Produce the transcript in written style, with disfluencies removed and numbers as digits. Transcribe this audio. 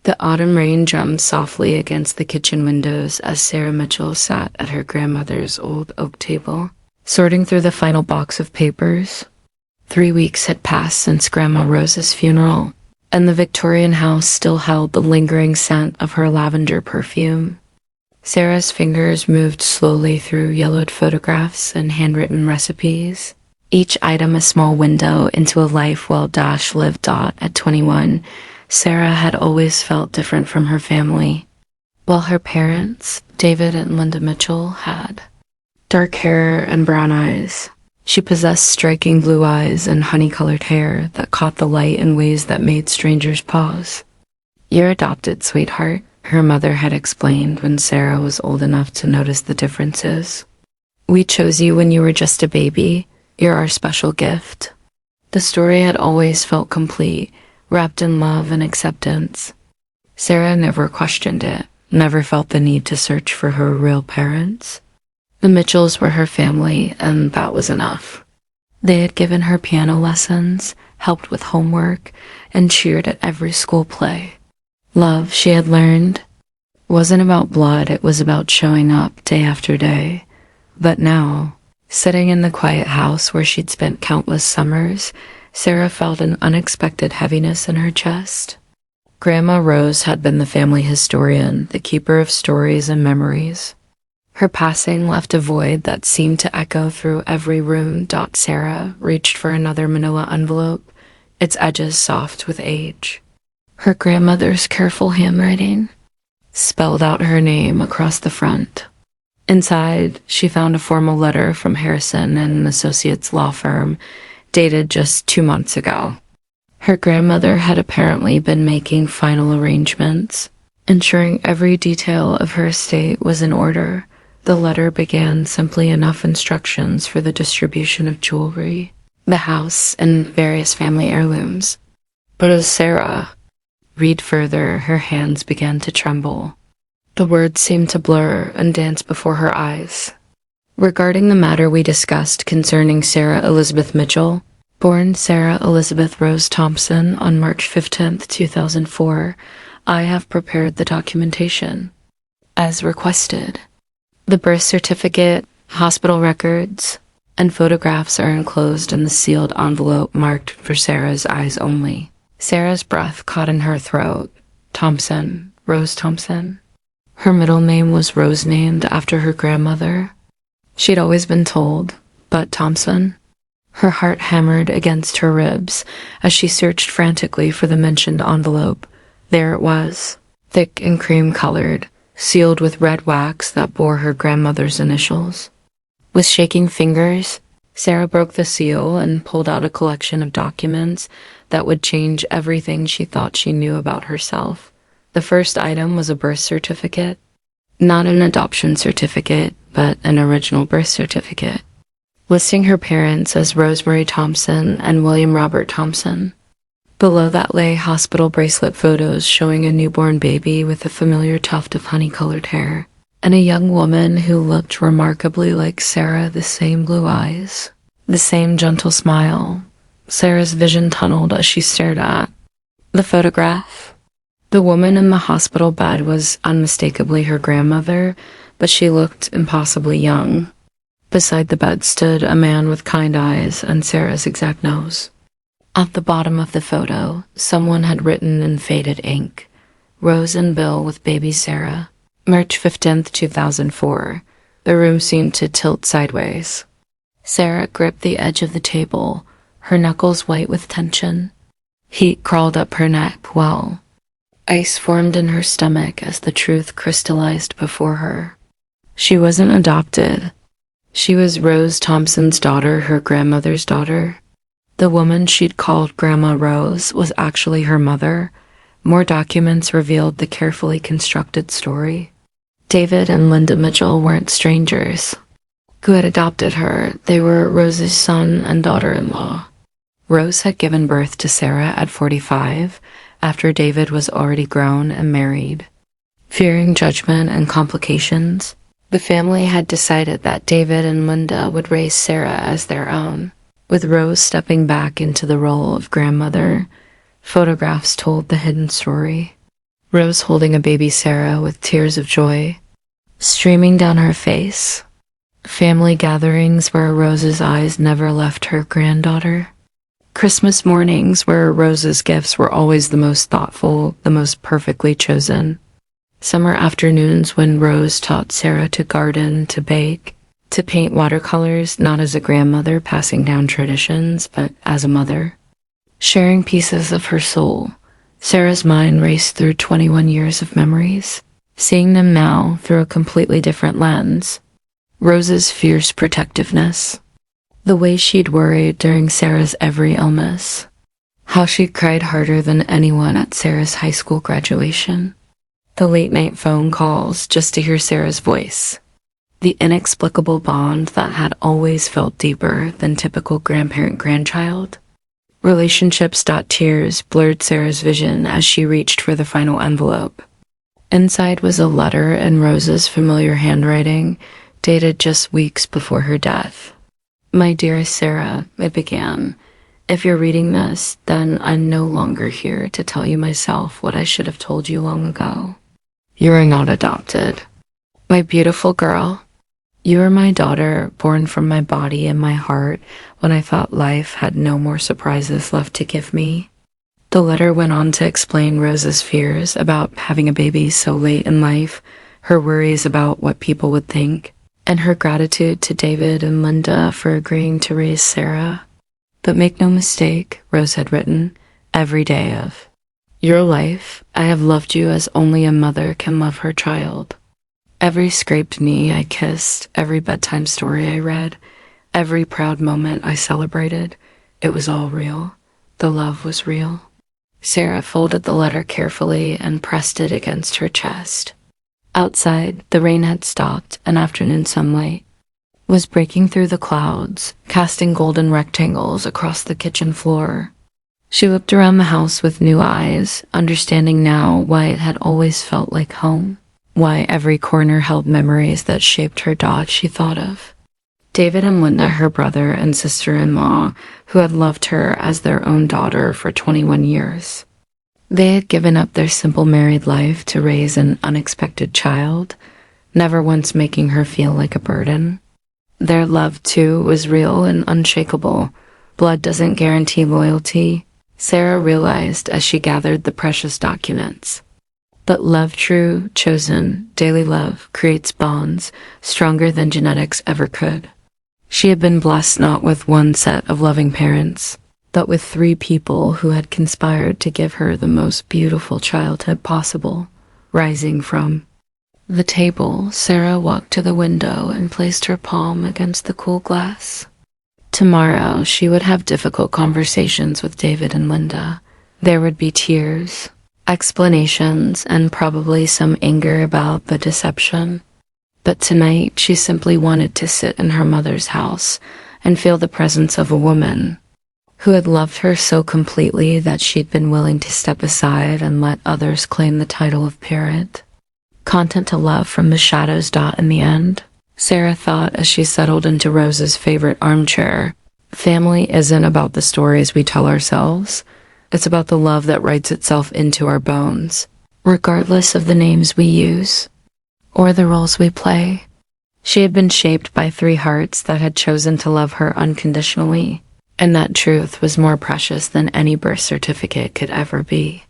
The autumn rain drummed softly against the kitchen windows as Sarah Mitchell sat at her grandmother's old oak table, sorting through the final box of papers. 3 weeks had passed since Grandma Rose's funeral, and the Victorian house still held the lingering scent of her lavender perfume. Sarah's fingers moved slowly through yellowed photographs and handwritten recipes, each item a small window into a life well-lived. At 21, Sarah had always felt different from her family. While her parents, David and Linda Mitchell, had dark hair and brown eyes, she possessed striking blue eyes and honey-colored hair that caught the light in ways that made strangers pause. "You're adopted, sweetheart," her mother had explained when Sarah was old enough to notice the differences. "We chose you when you were just a baby. You're our special gift." The story had always felt complete, wrapped in love and acceptance. Sarah never questioned it, never felt the need to search for her real parents. The Mitchells were her family, and that was enough. They had given her piano lessons, helped with homework, and cheered at every school play. Love, she had learned, wasn't about blood, it was about showing up day after day. But now, sitting in the quiet house where she'd spent countless summers, Sarah felt an unexpected heaviness in her chest. Grandma Rose had been the family historian, the keeper of stories and memories. Her passing left a void that seemed to echo through every room. Sarah reached for another manila envelope, its edges soft with age. Her grandmother's careful handwriting spelled out her name across the front. Inside, she found a formal letter from Harrison and Associates law firm, dated just 2 months ago. Her grandmother had apparently been making final arrangements, ensuring every detail of her estate was in order. The letter began simply enough instructions for the distribution of jewelry, the house, and various family heirlooms. But as Sarah read further, her hands began to tremble. The words seemed to blur and dance before her eyes. Regarding the matter we discussed concerning Sarah Elizabeth Mitchell, born Sarah Elizabeth Rose Thompson on March 15th, 2004, I have prepared the documentation, as requested. The birth certificate, hospital records, and photographs are enclosed in the sealed envelope marked for Sarah's eyes only. Sarah's breath caught in her throat. Thompson, Rose Thompson. Her middle name was Rose, named after her grandmother. She'd always been told, but Thompson? Her heart hammered against her ribs as she searched frantically for the mentioned envelope. There it was, thick and cream-colored, sealed with red wax that bore her grandmother's initials. With shaking fingers, Sarah broke the seal and pulled out a collection of documents that would change everything she thought she knew about herself. The first item was a birth certificate. Not an adoption certificate, but an original birth certificate, listing her parents as Rosemary Thompson and William Robert Thompson. Below that lay hospital bracelet photos showing a newborn baby with a familiar tuft of honey-colored hair, and a young woman who looked remarkably like Sarah, the same blue eyes, the same gentle smile. Sarah's vision tunneled as she stared at the photograph. The woman in the hospital bed was unmistakably her grandmother, but she looked impossibly young. Beside the bed stood a man with kind eyes and Sarah's exact nose. At the bottom of the photo, someone had written in faded ink, "Rose and Bill with baby Sarah, March 15th, 2004. The room seemed to tilt sideways. Sarah gripped the edge of the table, her knuckles white with tension. Heat crawled up her neck while ice formed in her stomach as the truth crystallized before her. She wasn't adopted. She was Rose Thompson's daughter, her grandmother's daughter. The woman she'd called Grandma Rose was actually her mother. More documents revealed the carefully constructed story. David and Linda Mitchell weren't strangers who had adopted her. They were Rose's son and daughter-in-law. Rose had given birth to Sarah at 45, after David was already grown and married. Fearing judgment and complications, the family had decided that David and Linda would raise Sarah as their own, with Rose stepping back into the role of grandmother. Photographs told the hidden story. Rose holding a baby Sarah with tears of joy streaming down her face. Family gatherings where Rose's eyes never left her granddaughter. Christmas mornings where Rose's gifts were always the most thoughtful, the most perfectly chosen. Summer afternoons when Rose taught Sarah to garden, to bake, to paint watercolors, not as a grandmother passing down traditions, but as a mother. Sharing pieces of her soul, Sarah's mind raced through 21 years of memories, seeing them now through a completely different lens. Rose's fierce protectiveness, the way she'd worried during Sarah's every illness, how she'd cried harder than anyone at Sarah's high school graduation, the late-night phone calls just to hear Sarah's voice, the inexplicable bond that had always felt deeper than typical grandparent-grandchild. Relationships.tears blurred Sarah's vision as she reached for the final envelope. Inside was a letter in Rose's familiar handwriting, dated just weeks before her death. My dearest Sarah, it began. If you're reading this, then I'm no longer here to tell you myself what I should have told you long ago. You are not adopted. My beautiful girl, you are my daughter, born from my body and my heart when I thought life had no more surprises left to give me. The letter went on to explain Rose's fears about having a baby so late in life, her worries about what people would think, and her gratitude to David and Linda for agreeing to raise Sarah. But make no mistake, Rose had written, every day of your life, I have loved you as only a mother can love her child. Every scraped knee I kissed, every bedtime story I read, every proud moment I celebrated, it was all real. The love was real. Sarah folded the letter carefully and pressed it against her chest. Outside, the rain had stopped and afternoon sunlight was breaking through the clouds, casting golden rectangles across the kitchen floor. She looked around the house with new eyes, understanding now why it had always felt like home, why every corner held memories that shaped her dot she thought of. David and Linda, her brother and sister-in-law, who had loved her as their own daughter for 21 years. They had given up their simple married life to raise an unexpected child, never once making her feel like a burden. Their love, too, was real and unshakable. Blood doesn't guarantee loyalty, Sarah realized as she gathered the precious documents. But love, true, chosen, daily love, creates bonds stronger than genetics ever could. She had been blessed not with one set of loving parents, but with 3 people who had conspired to give her the most beautiful childhood possible, rising from the table. Sarah walked to the window and placed her palm against the cool glass. Tomorrow, she would have difficult conversations with David and Linda. There would be tears, explanations, and probably some anger about the deception. But tonight, she simply wanted to sit in her mother's house and feel the presence of a woman who had loved her so completely that she'd been willing to step aside and let others claim the title of parent. Content to love from the shadows. In the end, Sarah thought as she settled into Rose's favorite armchair, family isn't about the stories we tell ourselves. It's about the love that writes itself into our bones, regardless of the names we use or the roles we play. She had been shaped by 3 hearts that had chosen to love her unconditionally, and that truth was more precious than any birth certificate could ever be.